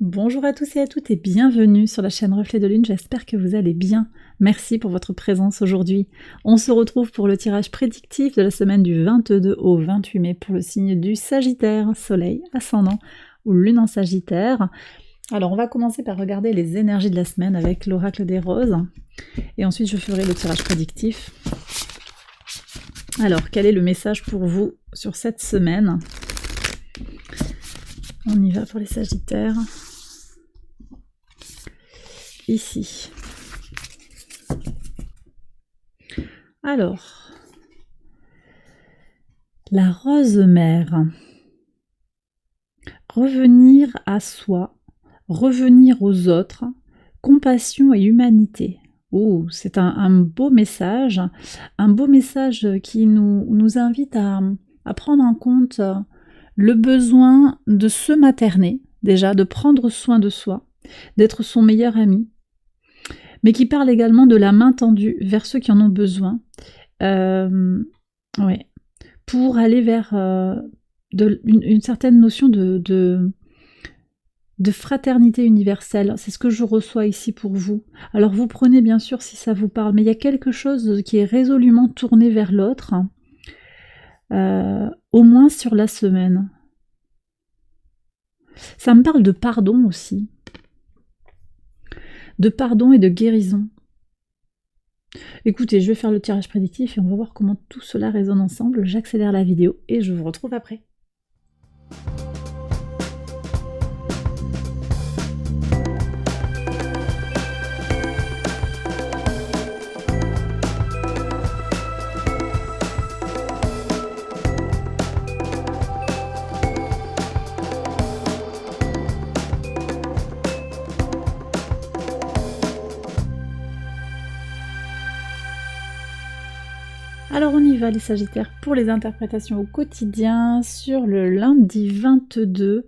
Bonjour à tous et à toutes et bienvenue sur la chaîne Reflet de Lune, j'espère que vous allez bien. Merci pour votre présence aujourd'hui. On se retrouve pour le tirage prédictif de la semaine du 22 au 28 mai pour le signe du Sagittaire, Soleil, Ascendant ou Lune en Sagittaire. Alors on va commencer par regarder les énergies de la semaine avec l'oracle des roses et ensuite je ferai le tirage prédictif. Alors quel est le message pour vous sur cette semaine? On y va pour les Sagittaires. Ici. Alors, la rose mère. Revenir à soi, revenir aux autres, compassion et humanité. Oh, c'est un beau message qui nous invite à prendre en compte le besoin de se materner, déjà, de prendre soin de soi, d'être son meilleur ami, mais qui parle également de la main tendue vers ceux qui en ont besoin, pour aller vers une certaine notion de fraternité universelle. C'est ce que je reçois ici pour vous. Alors vous prenez bien sûr si ça vous parle, mais il y a quelque chose qui est résolument tourné vers l'autre, au moins sur la semaine. Ça me parle de pardon aussi. De pardon et de guérison. Écoutez, je vais faire le tirage prédictif et on va voir comment tout cela résonne ensemble. J'accélère la vidéo et je vous retrouve après. Alors on y va les Sagittaires pour les interprétations au quotidien sur le lundi 22,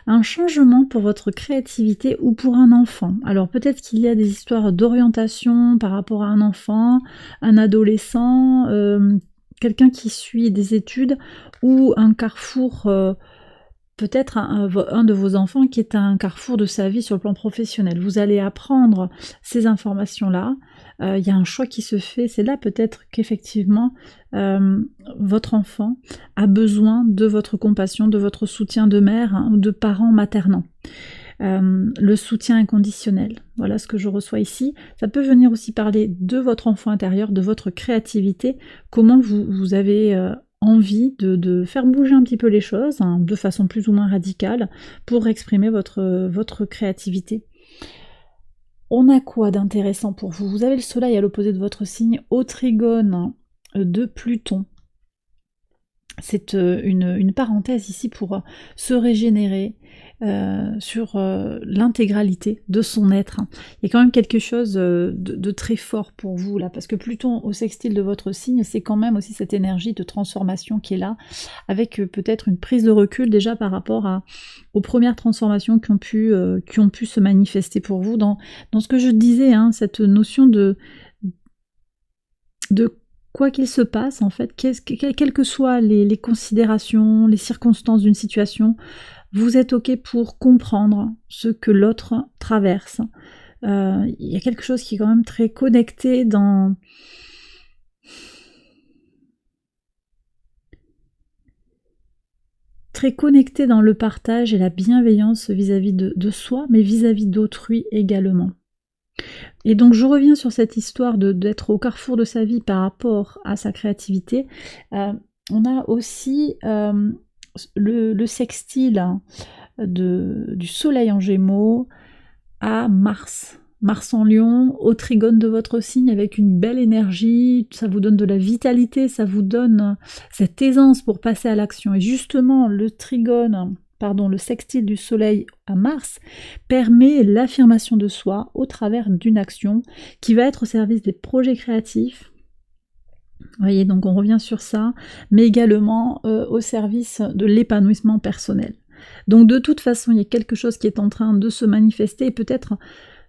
un changement pour votre créativité ou pour un enfant. Alors peut-être qu'il y a des histoires d'orientation par rapport à un enfant, un adolescent, quelqu'un qui suit des études ou un carrefour, peut-être un de vos enfants qui est à un carrefour de sa vie sur le plan professionnel. Vous allez apprendre ces informations-là. Il y a un choix qui se fait. C'est là peut-être qu'effectivement votre enfant a besoin de votre compassion, de votre soutien de mère ou de parents maternants. Le soutien inconditionnel. Voilà ce que je reçois ici. Ça peut venir aussi parler de votre enfant intérieur, de votre créativité, comment vous avez envie de faire bouger un petit peu les choses, de façon plus ou moins radicale, pour exprimer votre créativité. On a quoi d'intéressant pour vous? Vous avez le soleil à l'opposé de votre signe, au trigone de Pluton. C'est une parenthèse ici pour se régénérer sur l'intégralité de son être. Il y a quand même quelque chose de très fort pour vous là, parce que Pluton au sextile de votre signe, c'est quand même aussi cette énergie de transformation qui est là, avec peut-être une prise de recul déjà par rapport aux premières transformations qui ont pu se manifester pour vous dans ce que je disais, cette notion de quoi qu'il se passe, en fait, quelles que soient les considérations, les circonstances d'une situation, vous êtes OK pour comprendre ce que l'autre traverse. Il y a quelque chose qui est quand même très connecté dans... très connecté dans le partage et la bienveillance vis-à-vis de soi, mais vis-à-vis d'autrui également. Et donc je reviens sur cette histoire d'être au carrefour de sa vie par rapport à sa créativité. On a aussi le sextile du soleil en Gémeaux à Mars. Mars en Lion, au trigone de votre signe avec une belle énergie, ça vous donne de la vitalité, ça vous donne cette aisance pour passer à l'action. Et justement, le sextile du soleil à Mars permet l'affirmation de soi au travers d'une action qui va être au service des projets créatifs. Vous voyez, donc on revient sur ça, mais également au service de l'épanouissement personnel. Donc de toute façon, il y a quelque chose qui est en train de se manifester et peut-être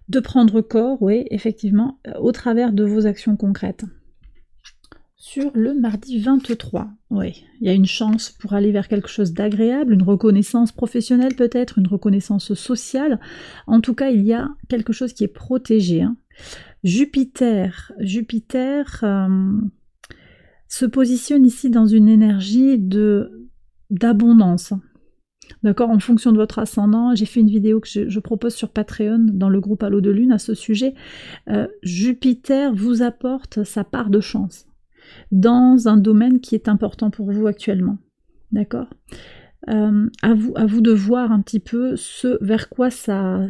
de prendre corps, oui, effectivement, au travers de vos actions concrètes. Sur le mardi 23, oui, il y a une chance pour aller vers quelque chose d'agréable, une reconnaissance professionnelle peut-être, une reconnaissance sociale. En tout cas, il y a quelque chose qui est protégé. Hein. Jupiter se positionne ici dans une énergie d'abondance. D'accord, en fonction de votre ascendant, j'ai fait une vidéo que je propose sur Patreon dans le groupe Halo de Lune à ce sujet. Jupiter vous apporte sa part de chance dans un domaine qui est important pour vous actuellement. D'accord ? À vous de voir un petit peu ce vers quoi ça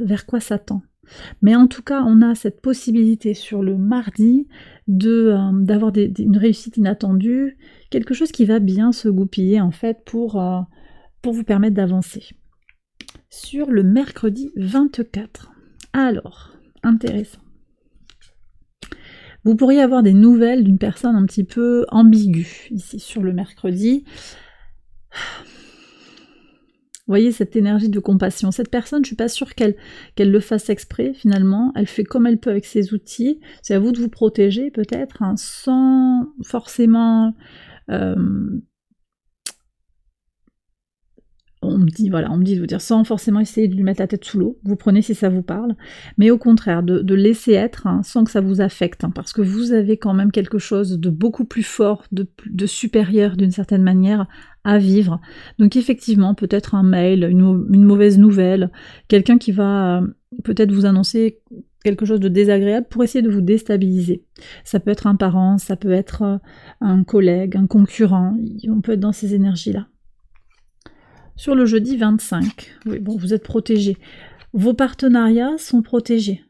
tend. Mais en tout cas, on a cette possibilité sur le mardi d'avoir une réussite inattendue, quelque chose qui va bien se goupiller en fait pour vous permettre d'avancer. Sur le mercredi 24. Alors, intéressant. Vous pourriez avoir des nouvelles d'une personne un petit peu ambiguë, ici, sur le mercredi. Vous voyez cette énergie de compassion. Cette personne, je ne suis pas sûre qu'elle le fasse exprès, finalement. Elle fait comme elle peut avec ses outils. C'est à vous de vous protéger, peut-être, hein, sans forcément... on me dit de vous dire sans forcément essayer de lui mettre la tête sous l'eau, vous prenez si ça vous parle, mais au contraire, de laisser être, hein, sans que ça vous affecte, hein, parce que vous avez quand même quelque chose de beaucoup plus fort, de supérieur d'une certaine manière à vivre. Donc effectivement, peut-être un mail, une mauvaise nouvelle, quelqu'un qui va peut-être vous annoncer quelque chose de désagréable pour essayer de vous déstabiliser. Ça peut être un parent, ça peut être un collègue, un concurrent, on peut être dans ces énergies-là. Sur le jeudi 25, oui, bon, vous êtes protégés. Vos partenariats sont protégés.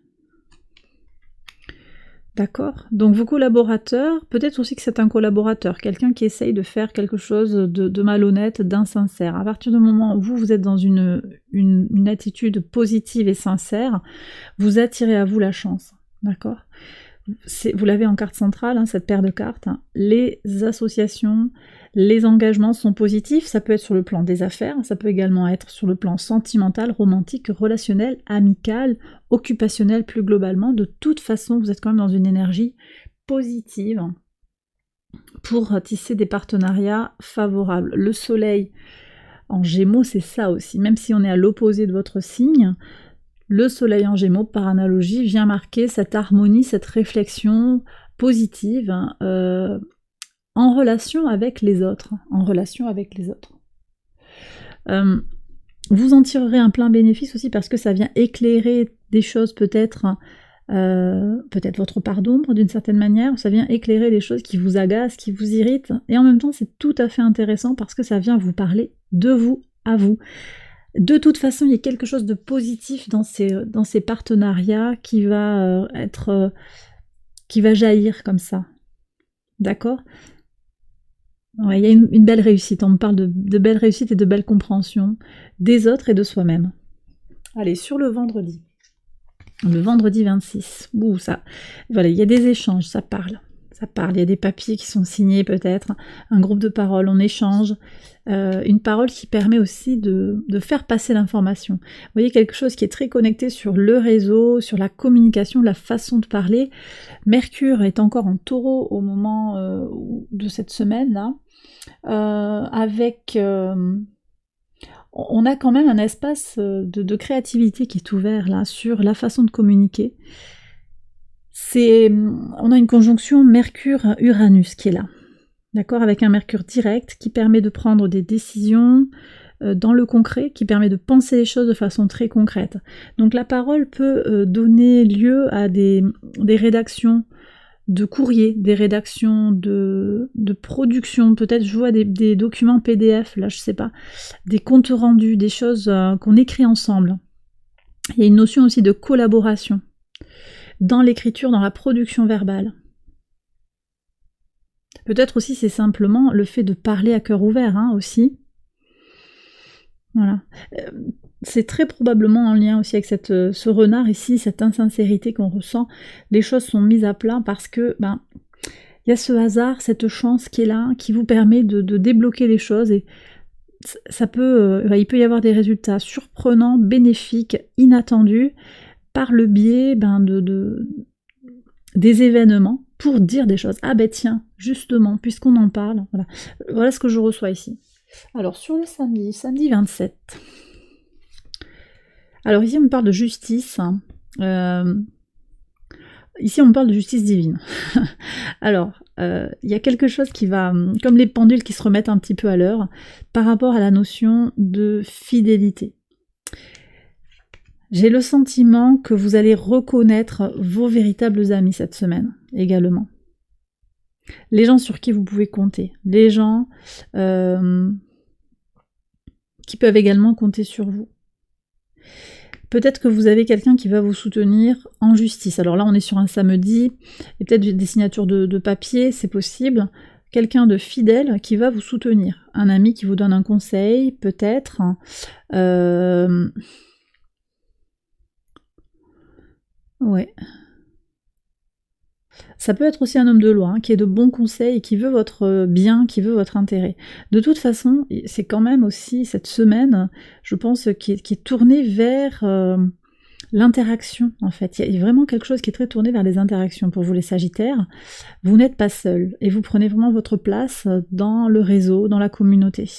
D'accord ? Donc vos collaborateurs, peut-être aussi que c'est un collaborateur, quelqu'un qui essaye de faire quelque chose de malhonnête, d'insincère. À partir du moment où vous êtes dans une attitude positive et sincère, vous attirez à vous la chance. D'accord ? Vous l'avez en carte centrale, hein, cette paire de cartes. Hein. Les associations, les engagements sont positifs, ça peut être sur le plan des affaires, ça peut également être sur le plan sentimental, romantique, relationnel, amical, occupationnel plus globalement. De toute façon, vous êtes quand même dans une énergie positive pour tisser des partenariats favorables. Le soleil en Gémeaux, c'est ça aussi, même si on est à l'opposé de votre signe, le soleil en Gémeaux, par analogie, vient marquer cette harmonie, cette réflexion positive en relation avec les autres. Vous en tirerez un plein bénéfice aussi parce que ça vient éclairer des choses peut-être votre part d'ombre d'une certaine manière, ça vient éclairer des choses qui vous agacent, qui vous irritent, et en même temps c'est tout à fait intéressant parce que ça vient vous parler de vous à vous. De toute façon, il y a quelque chose de positif dans ces partenariats qui va jaillir comme ça. D'accord ? Ouais, il y a une belle réussite. On me parle de belles réussites et de belles compréhensions des autres et de soi-même. Allez, sur le vendredi. Le vendredi 26. Voilà, il y a des échanges, ça parle. Il y a des papiers qui sont signés peut-être, un groupe de parole, on échange, une parole qui permet aussi de faire passer l'information. Vous voyez, quelque chose qui est très connecté sur le réseau, sur la communication, la façon de parler. Mercure est encore en taureau au moment de cette semaine-là, on a quand même un espace de créativité qui est ouvert là sur la façon de communiquer. On a une conjonction Mercure-Uranus qui est là, d'accord, avec un Mercure direct qui permet de prendre des décisions dans le concret, qui permet de penser les choses de façon très concrète. Donc la parole peut donner lieu à des rédactions de courriers, des rédactions de production, peut-être je vois des documents PDF, là je sais pas, des comptes rendus, des choses qu'on écrit ensemble. Il y a une notion aussi de collaboration dans l'écriture, dans la production verbale. Peut-être aussi c'est simplement le fait de parler à cœur ouvert, hein, aussi. Voilà. C'est très probablement en lien aussi avec ce renard ici, cette insincérité qu'on ressent. Les choses sont mises à plat parce que il y a ce hasard, cette chance qui est là, qui vous permet de débloquer les choses et il peut y avoir des résultats surprenants, bénéfiques, inattendus, par le biais des événements pour dire des choses. Ah ben tiens, justement, puisqu'on en parle, voilà. Voilà ce que je reçois ici. Alors sur le samedi 27. Alors ici on me parle de justice. Ici on me parle de justice divine. Alors, il y a quelque chose qui va, comme les pendules qui se remettent un petit peu à l'heure, par rapport à la notion de fidélité. J'ai le sentiment que vous allez reconnaître vos véritables amis cette semaine, également. Les gens sur qui vous pouvez compter. Les gens qui peuvent également compter sur vous. Peut-être que vous avez quelqu'un qui va vous soutenir en justice. Alors là, on est sur un samedi, et peut-être des signatures de papier, c'est possible. Quelqu'un de fidèle qui va vous soutenir. Un ami qui vous donne un conseil, peut-être. Ouais. Ça peut être aussi un homme de loi, qui est de bons conseils et qui veut votre bien, qui veut votre intérêt. De toute façon, c'est quand même aussi cette semaine, je pense, qui est tournée vers l'interaction, en fait. Il y a vraiment quelque chose qui est très tourné vers les interactions. Pour vous les Sagittaires, vous n'êtes pas seul et vous prenez vraiment votre place dans le réseau, dans la communauté.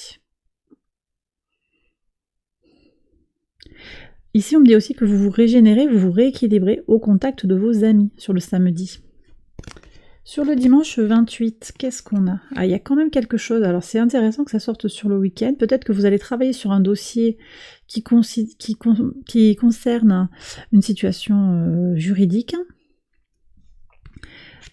Ici, on me dit aussi que vous vous régénérez, vous vous rééquilibrez au contact de vos amis sur le samedi. Sur le dimanche 28, qu'est-ce qu'on a? Ah, il y a quand même quelque chose. Alors, c'est intéressant que ça sorte sur le week-end. Peut-être que vous allez travailler sur un dossier qui concerne une situation juridique.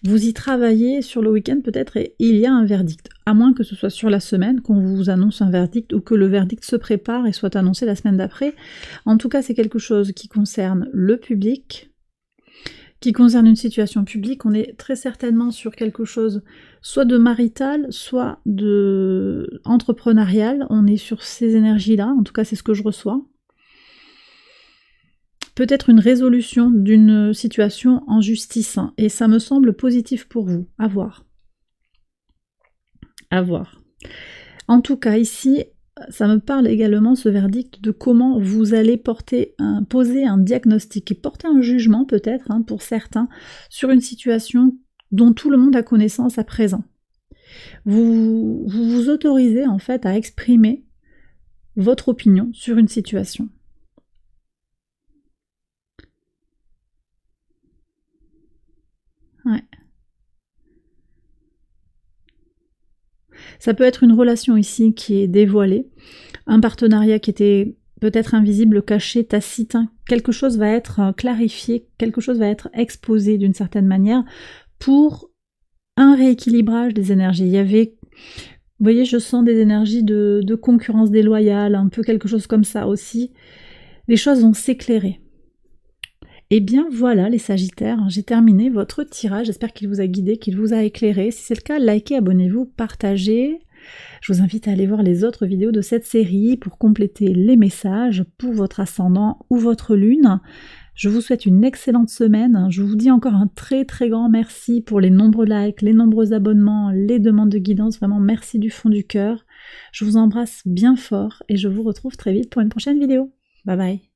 Vous y travaillez sur le week-end peut-être et il y a un verdict. À moins que ce soit sur la semaine qu'on vous annonce un verdict ou que le verdict se prépare et soit annoncé la semaine d'après. En tout cas, c'est quelque chose qui concerne le public, qui concerne une situation publique. On est très certainement sur quelque chose soit de marital, soit de entrepreneurial. On est sur ces énergies-là, en tout cas c'est ce que je reçois. Peut-être une résolution d'une situation en justice, hein, et ça me semble positif pour vous. À voir. À voir. En tout cas, ici, ça me parle également, ce verdict, de comment vous allez poser un diagnostic et porter un jugement, peut-être, hein, pour certains, sur une situation dont tout le monde a connaissance à présent. Vous vous autorisez, en fait, à exprimer votre opinion sur une situation. Ouais. Ça peut être une relation ici qui est dévoilée, un partenariat qui était peut-être invisible, caché, tacite. Quelque chose va être clarifié, quelque chose va être exposé d'une certaine manière pour un rééquilibrage des énergies. Il y avait, vous voyez, je sens des énergies de concurrence déloyale, un peu quelque chose comme ça aussi. Les choses vont s'éclairer. Et bien voilà les Sagittaires, j'ai terminé votre tirage, j'espère qu'il vous a guidé, qu'il vous a éclairé. Si c'est le cas, likez, abonnez-vous, partagez. Je vous invite à aller voir les autres vidéos de cette série pour compléter les messages pour votre ascendant ou votre lune. Je vous souhaite une excellente semaine. Je vous dis encore un très très grand merci pour les nombreux likes, les nombreux abonnements, les demandes de guidance. Vraiment merci du fond du cœur. Je vous embrasse bien fort et je vous retrouve très vite pour une prochaine vidéo. Bye bye.